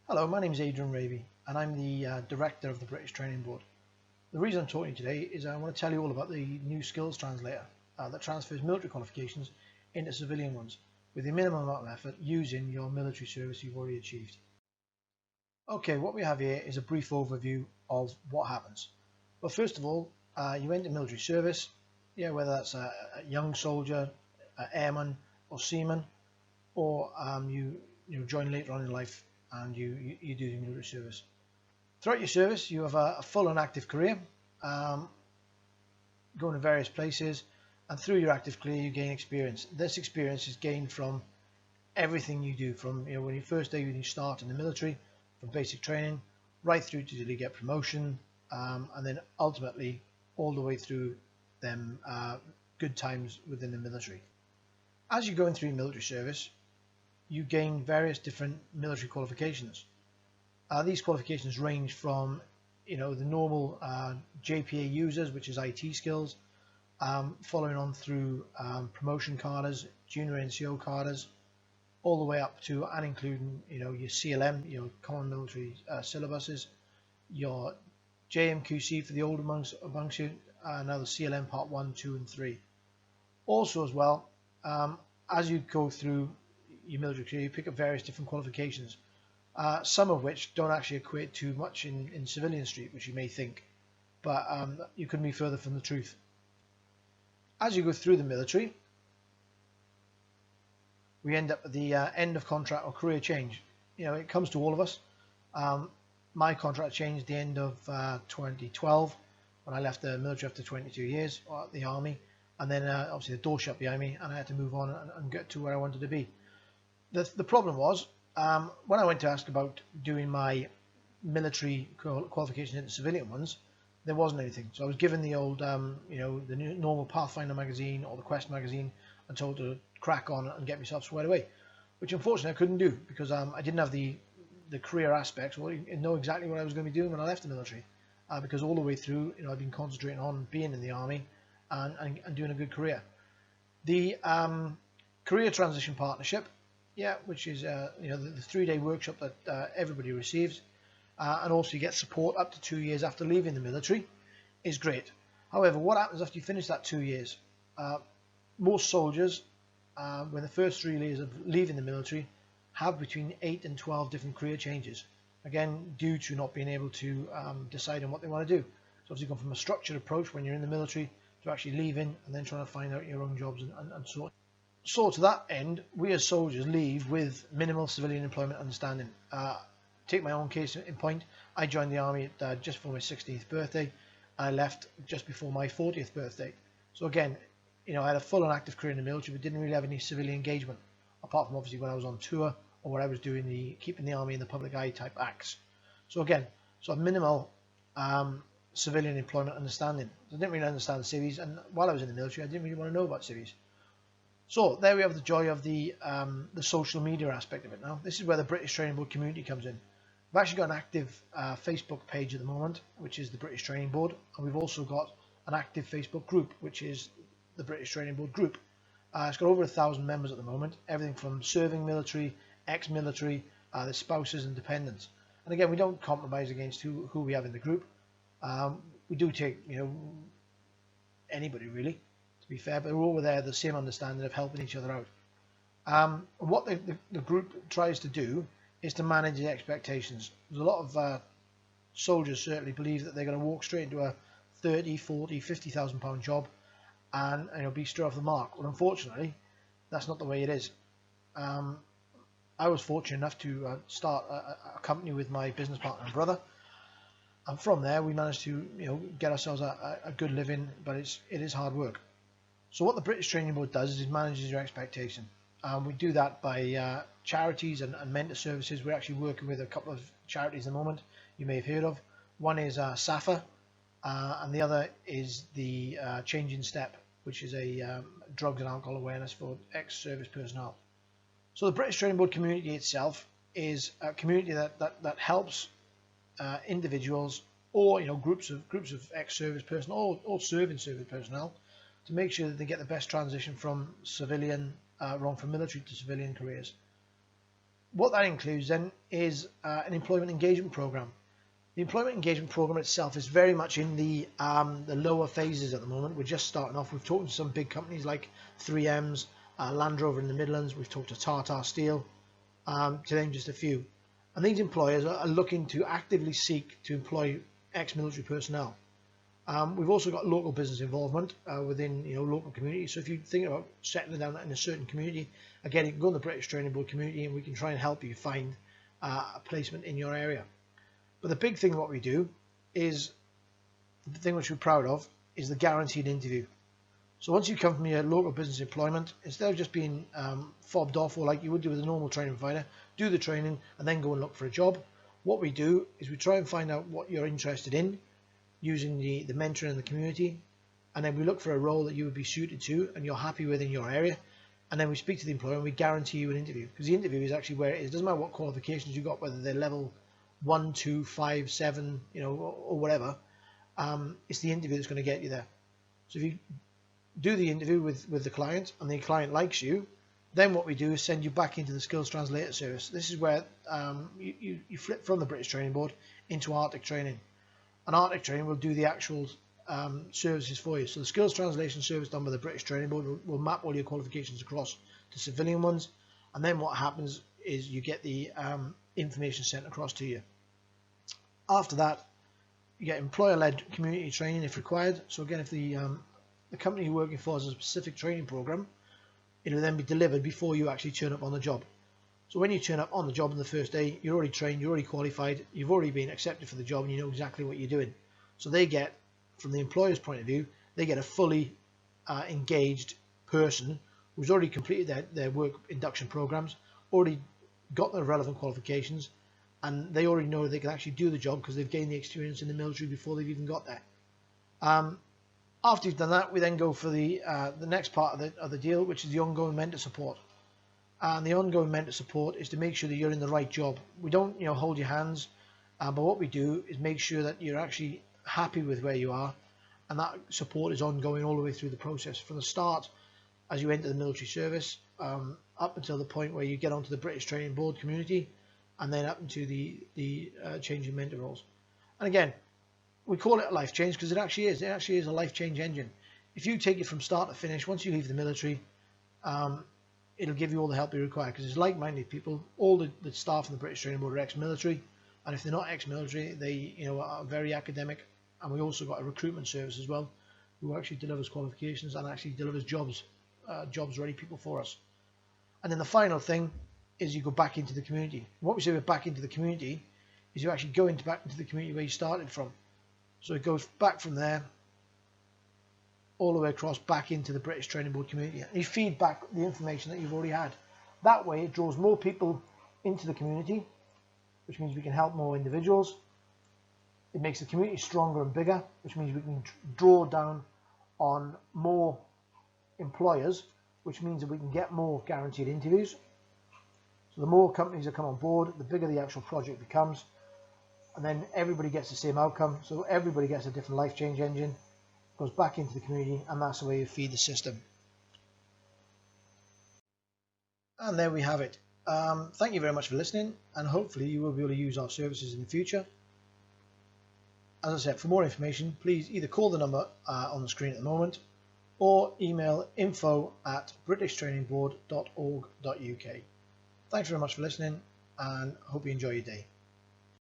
Hello, my name is Adrian and I'm the Director of the British Training Board. The reason I'm talking today is I want to tell you all about the new skills translator that transfers military qualifications into civilian ones with a minimum amount of effort using your military service you've already achieved. Okay, what we have here is a brief overview of what happens. Well, first of all, you enter military service, whether that's a young soldier, an airman or seaman, or you join later on in life and you do the military service. Throughout your service, you have a full and active career, going to various places, and through your active career, you gain experience. This experience is gained from everything you do, from when you first day when you start in the military, from basic training, right through to till you get promotion, and then ultimately all the way through them good times within the military. As you're going through your military service, you gain various different military qualifications. These qualifications range from the normal JPA users, which is IT skills, following on through promotion carders, junior NCO carders, all the way up to and including your CLM, your common military syllabuses, your JMQC for the older amongst you, now the CLM part 1, 2 and 3. Also as well, as you go through your military career, you pick up various different qualifications, some of which don't actually equate too much in civilian street, which you may think, but you couldn't be further from the truth. As you go through the military, we end up at the end of contract or career change. It comes to all of us. My contract changed at the end of 2012 when I left the military after 22 years at the army, and then obviously the door shut behind me and I had to move on and get to where I wanted to be. The problem was, when I went to ask about doing my military qualification into civilian ones, there wasn't anything. So I was given the old, the normal Pathfinder magazine or the Quest magazine and told to crack on and get myself squared away, which unfortunately I couldn't do because I didn't have the career aspects or know exactly what I was going to be doing when I left the military, because all the way through, I've been concentrating on being in the army and doing a good career. The career transition partnership, which is the 3-day workshop that everybody receives, and also you get support up to 2 years after leaving the military, is great. However, what happens after you finish that 2 years? Most soldiers, when the first 3 years of leaving the military, have between 8 and 12 different career changes, again due to not being able to decide on what they want to do. So obviously gone from a structured approach when you're in the military to actually leaving and then trying to find out your own jobs and so on. So to that end, we as soldiers leave with minimal civilian employment understanding. Take my own case in point. I joined the army just before my 16th birthday. I left just before my 40th birthday. So again, I had a full and active career in the military, but didn't really have any civilian engagement, apart from obviously when I was on tour or when I was doing keeping the army in the public eye type acts. So again, a minimal civilian employment understanding. I didn't really understand civvies, and while I was in the military, I didn't really want to know about civvies. So there we have the joy of the social media aspect of it. Now this is where the British Training Board community comes in. We've actually got an active Facebook page at the moment, which is the British Training Board, and we've also got an active Facebook group, which is the British Training Board group. It's got over 1,000 members at the moment, everything from serving military, ex-military, the spouses and dependents. And again, we don't compromise against who we have in the group. We do take anybody really, to be fair, but we're all there the same understanding of helping each other out. What the group tries to do is to manage the expectations. There's a lot of soldiers certainly believe that they're going to walk straight into a 30, 40, 50,000 pound job and be straight off the mark. Well, unfortunately, that's not the way it is. I was fortunate enough to start a company with my business partner and brother, and from there we managed to get ourselves a good living, but it is hard work. So what the British Training Board does is it manages your expectation. We do that by charities and mentor services. We're actually working with a couple of charities at the moment you may have heard of. One is SAFA, and the other is the Changing Step, which is a drugs and alcohol awareness for ex-service personnel. So the British Training Board community itself is a community that helps individuals or groups of ex-service personnel or serving service personnel to make sure that they get the best transition from civilian from military to civilian careers. what that includes then is an employment engagement program. The employment engagement program itself is very much in the lower phases at the moment. We're just starting off. We've talked to some big companies like 3M's, Land Rover in the Midlands. We've talked to Tata Steel, to name just a few. And these employers are looking to actively seek to employ ex-military personnel. We've also got local business involvement within local communities. So if you think about settling down in a certain community, again, you can go on the British Training Board community and we can try and help you find a placement in your area. But the big thing what we do is, the thing which we're proud of, is the guaranteed interview. So once you come from your local business employment, instead of just being fobbed off, or like you would do with a normal training provider, do the training and then go and look for a job, what we do is we try and find out what you're interested in using the mentoring in the community, and then we look for a role that you would be suited to and you're happy with in your area, and then we speak to the employer and we guarantee you an interview, because the interview is actually where it is. It doesn't matter what qualifications you got, whether they're level 1, 2, 5, 7, or whatever. It's the interview that's going to get you there. So if you do the interview with the client and the client likes you, then what we do is send you back into the skills translator service. This is where you flip from the British Training Board into Arctic Training. And Arctic Training will do the actual services for you. So the skills translation service done by the British Training Board will map all your qualifications across to civilian ones, and then what happens is you get the information sent across to you. After that, you get employer-led community training if required. So again, if the company you're working for has a specific training program, it will then be delivered before you actually turn up on the job. So when you turn up on the job on the first day, you're already trained, you're already qualified, you've already been accepted for the job, and you know exactly what you're doing. So they get, from the employer's point of view, they get a fully engaged person who's already completed their work induction programs, already got the relevant qualifications, and they already know they can actually do the job because they've gained the experience in the military before they've even got there. After you've done that, we then go for the next part of the deal, which is the ongoing mentor support. And the ongoing mentor support is to make sure that you're in the right job. We don't hold your hands, but what we do is make sure that you're actually happy with where you are, and that support is ongoing all the way through the process, from the start as you enter the military service, up until the point where you get onto the British Training Board community, and then up into the changing mentor roles. And again, we call it a life change because it actually is a life change engine. If you take it from start to finish, once you leave the military, it'll give you all the help you require, because it's like-minded people. All the staff in the British Training Board are ex-military, and if they're not ex-military, they are very academic. And we also got a recruitment service as well, who actually delivers qualifications and actually delivers jobs ready people for us. And then the final thing is you go back into the community. What we say with back into the community is you actually go back into the community where you started from. So it goes back from there all the way across back into the British Training Board community, and you feed back the information that you've already had. That way it draws more people into the community, which means we can help more individuals. It makes the community stronger and bigger, which means we can draw down on more employers, which means that we can get more guaranteed interviews. So the more companies that come on board, the bigger the actual project becomes, and then everybody gets the same outcome. So everybody gets a different life change engine, goes back into the community, and that's the way you feed the system. And there we have it. Thank you very much for listening, and hopefully you will be able to use our services in the future. As I said, for more information, please either call the number on the screen at the moment, or email info@britishtrainingboard.org.uk. Thanks very much for listening, and hope you enjoy your day.